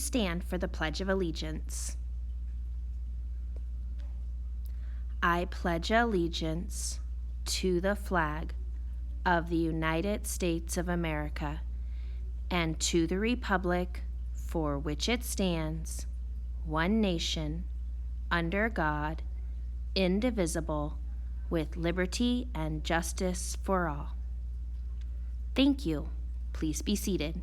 stand for the Pledge of Allegiance. I pledge allegiance to the flag of the United States of America and to the republic for which it stands, one nation, under God, indivisible, with liberty and justice for all. Thank you. Please be seated.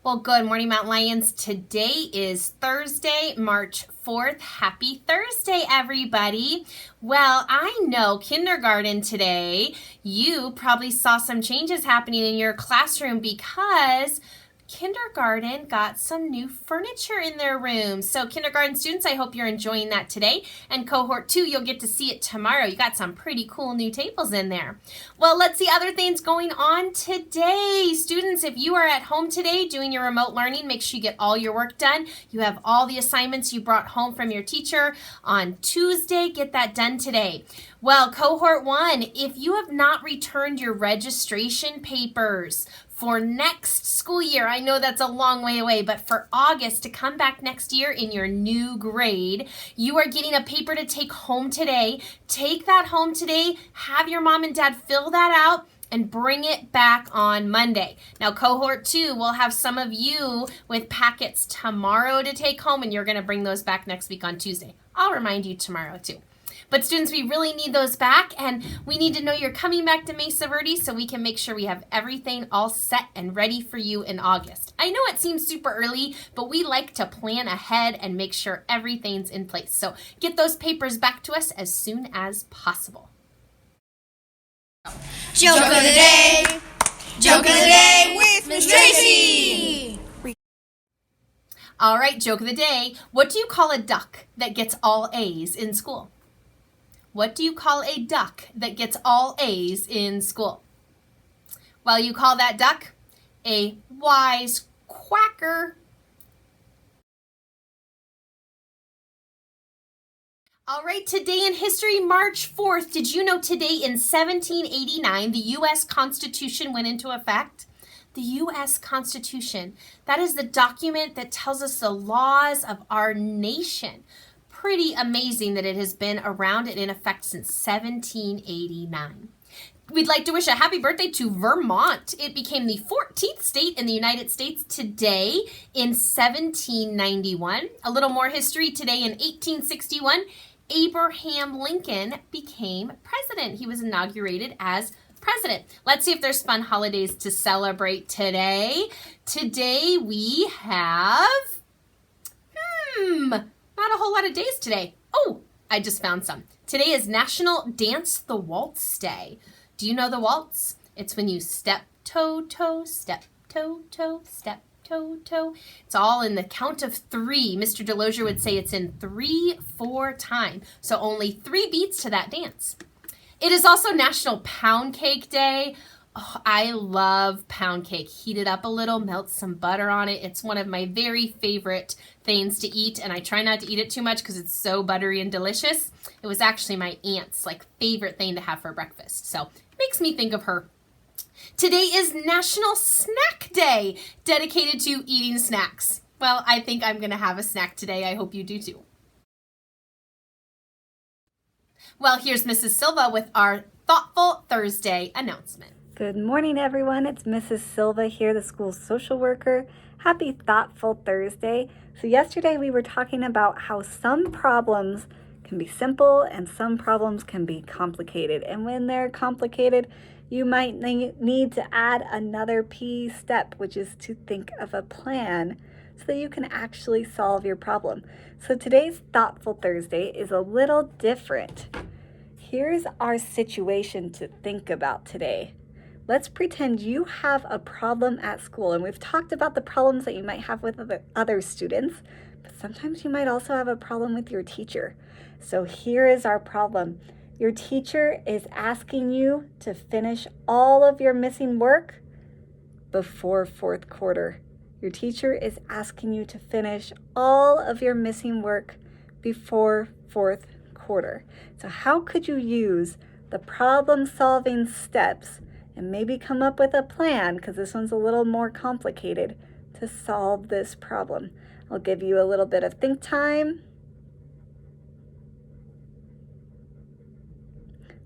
Well, good morning, Mountain Lions. Today is Thursday, March 4th. Happy Thursday, everybody. Well, I know kindergarten today, you probably saw some changes happening in your classroom because kindergarten got some new furniture in their room. So kindergarten students, I hope you're enjoying that today. And cohort 2, you'll get to see it tomorrow. You got some pretty cool new tables in there. Well, let's see other things going on today. Students, if you are at home today doing your remote learning, make sure you get all your work done. You have all the assignments you brought home from your teacher on Tuesday. Get that done today. Well, cohort 1, if you have not returned your registration papers for next school year, I know that's a long way away, but for August to come back next year in your new grade, you are getting a paper to take home today. Take that home today, have your mom and dad fill that out, and bring it back on Monday. Now, cohort 2 will have some of you with packets tomorrow to take home, and you're gonna bring those back next week on Tuesday. I'll remind you tomorrow too. But students, we really need those back, and we need to know you're coming back to Mesa Verde so we can make sure we have everything all set and ready for you in August. I know it seems super early, but we like to plan ahead and make sure everything's in place. So get those papers back to us as soon as possible. Joke of the day! Joke of the day with Miss Tracy! All right, joke of the day. What do you call a duck that gets all A's in school? What do you call a duck that gets all A's in school? Well, you call that duck a wise quacker. All right, today in history, March 4th. Did you know today in 1789, the U.S. Constitution went into effect? The U.S. Constitution, that is the document that tells us the laws of our nation. Pretty amazing that it has been around and in effect since 1789. We'd like to wish a happy birthday to Vermont. It became the 14th state in the United States today in 1791. A little more history today in 1861, Abraham Lincoln became president. He was inaugurated as president. Let's see if there's fun holidays to celebrate today. Today we have, not a whole lot of days today. Oh, I just found some. Today is National Dance the Waltz Day. Do you know the waltz? It's when you step, toe, toe, step, toe, toe, step, toe, toe. It's all in the count of 3. Mr. Delosier would say it's in 3/4 time. So only 3 beats to that dance. It is also National Pound Cake Day. Oh, I love pound cake. Heat it up a little, melt some butter on it. It's one of my very favorite things to eat, and I try not to eat it too much because it's so buttery and delicious. It was actually my aunt's favorite thing to have for breakfast, so it makes me think of her. Today is National Snack Day, dedicated to eating snacks. Well, I think I'm going to have a snack today. I hope you do too. Well, here's Mrs. Silva with our Thoughtful Thursday announcement. Good morning, everyone. It's Mrs. Silva here, the school social worker. Happy Thoughtful Thursday. So yesterday we were talking about how some problems can be simple and some problems can be complicated. And when they're complicated, you might need to add another P step, which is to think of a plan so that you can actually solve your problem. So today's Thoughtful Thursday is a little different. Here's our situation to think about today. Let's pretend you have a problem at school, and we've talked about the problems that you might have with other students, but sometimes you might also have a problem with your teacher. So here is our problem. Your teacher is asking you to finish all of your missing work before 4th quarter. Your teacher is asking you to finish all of your missing work before 4th quarter. So how could you use the problem-solving steps and maybe come up with a plan, because this one's a little more complicated, to solve this problem. I'll give you a little bit of think time.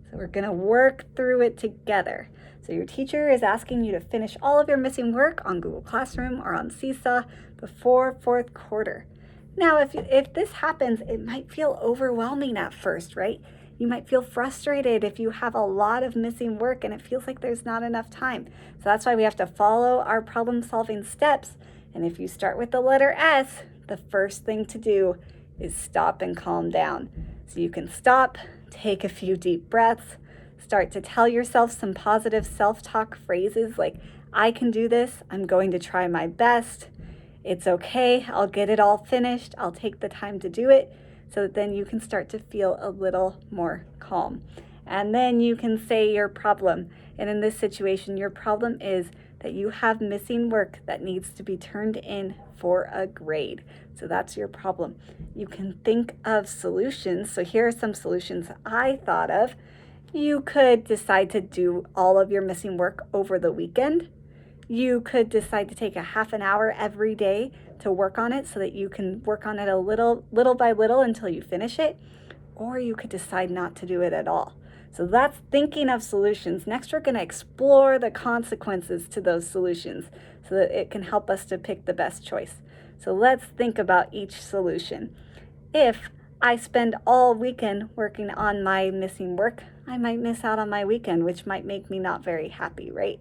So we're going to work through it together. So your teacher is asking you to finish all of your missing work on Google Classroom or on Seesaw before fourth quarter. Now, if this happens, it might feel overwhelming at first, right? You might feel frustrated if you have a lot of missing work and it feels like there's not enough time. So that's why we have to follow our problem-solving steps. And if you start with the letter S, the first thing to do is stop and calm down. So you can stop, take a few deep breaths, start to tell yourself some positive self-talk phrases like, I can do this, I'm going to try my best, it's okay, I'll get it all finished, I'll take the time to do it, so that then you can start to feel a little more calm. And then you can say your problem. And in this situation, your problem is that you have missing work that needs to be turned in for a grade. So that's your problem. You can think of solutions. So here are some solutions I thought of. You could decide to do all of your missing work over the weekend. You could decide to take a half an hour every day to work on it so that you can work on it a little by little until you finish it. Or you could decide not to do it at all. So that's thinking of solutions. Next, we're going to explore the consequences to those solutions so that it can help us to pick the best choice. So let's think about each solution. If I spend all weekend working on my missing work, I might miss out on my weekend, which might make me not very happy, right?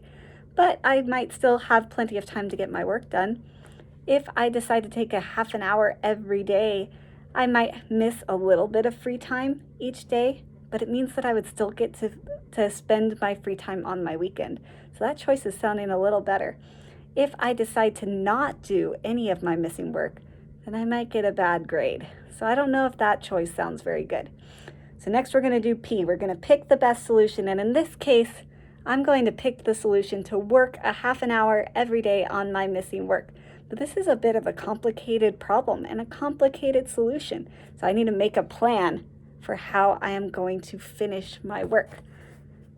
But I might still have plenty of time to get my work done. If I decide to take a half an hour every day, I might miss a little bit of free time each day, but it means that I would still get to spend my free time on my weekend. So that choice is sounding a little better. If I decide to not do any of my missing work, then I might get a bad grade. So I don't know if that choice sounds very good. So next we're going to do P. We're going to pick the best solution, and in this case, I'm going to pick the solution to work a half an hour every day on my missing work. But this is a bit of a complicated problem and a complicated solution. So I need to make a plan for how I am going to finish my work.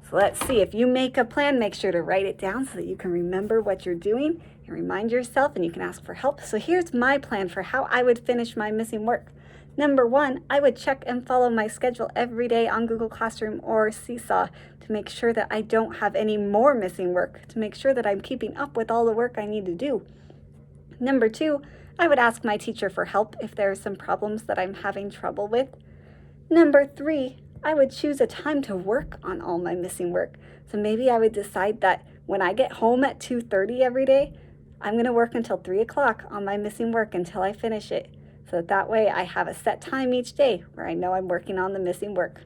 So let's see. If you make a plan, make sure to write it down so that you can remember what you're doing and remind yourself, and you can ask for help. So here's my plan for how I would finish my missing work. Number one, I would check and follow my schedule every day on Google Classroom or Seesaw to make sure that I don't have any more missing work, to make sure that I'm keeping up with all the work I need to do. Number two, I would ask my teacher for help if there are some problems that I'm having trouble with. Number three, I would choose a time to work on all my missing work. So maybe I would decide that when I get home at 2:30 every day, I'm going to work until 3 o'clock on my missing work until I finish it. So that way I have a set time each day where I know I'm working on the missing work.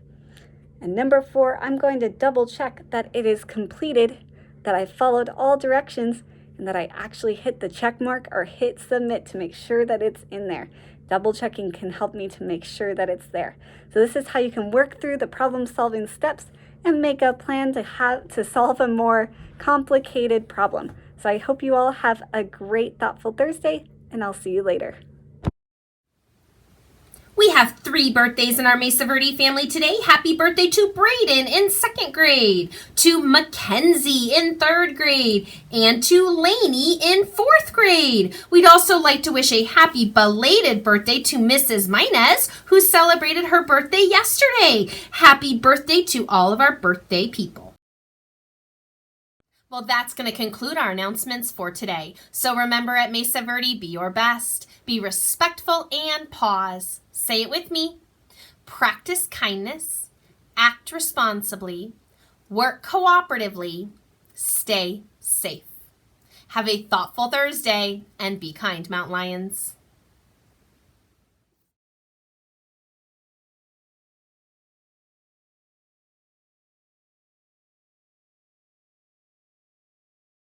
And number four, I'm going to double check that it is completed, that I followed all directions, and that I actually hit the check mark or hit submit to make sure that it's in there. Double checking can help me to make sure that it's there. So this is how you can work through the problem-solving steps and make a plan to solve a more complicated problem. So I hope you all have a great Thoughtful Thursday, and I'll see you later. We have 3 birthdays in our Mesa Verde family today. Happy birthday to Brayden in 2nd grade, to Mackenzie in 3rd grade, and to Lainey in 4th grade. We'd also like to wish a happy belated birthday to Mrs. Minez, who celebrated her birthday yesterday. Happy birthday to all of our birthday people. Well, that's going to conclude our announcements for today. So remember, at Mesa Verde, be your best, be respectful, and pause. Say it with me. Practice kindness, act responsibly, work cooperatively, stay safe. Have a thoughtful Thursday, and be kind, Mount Lions.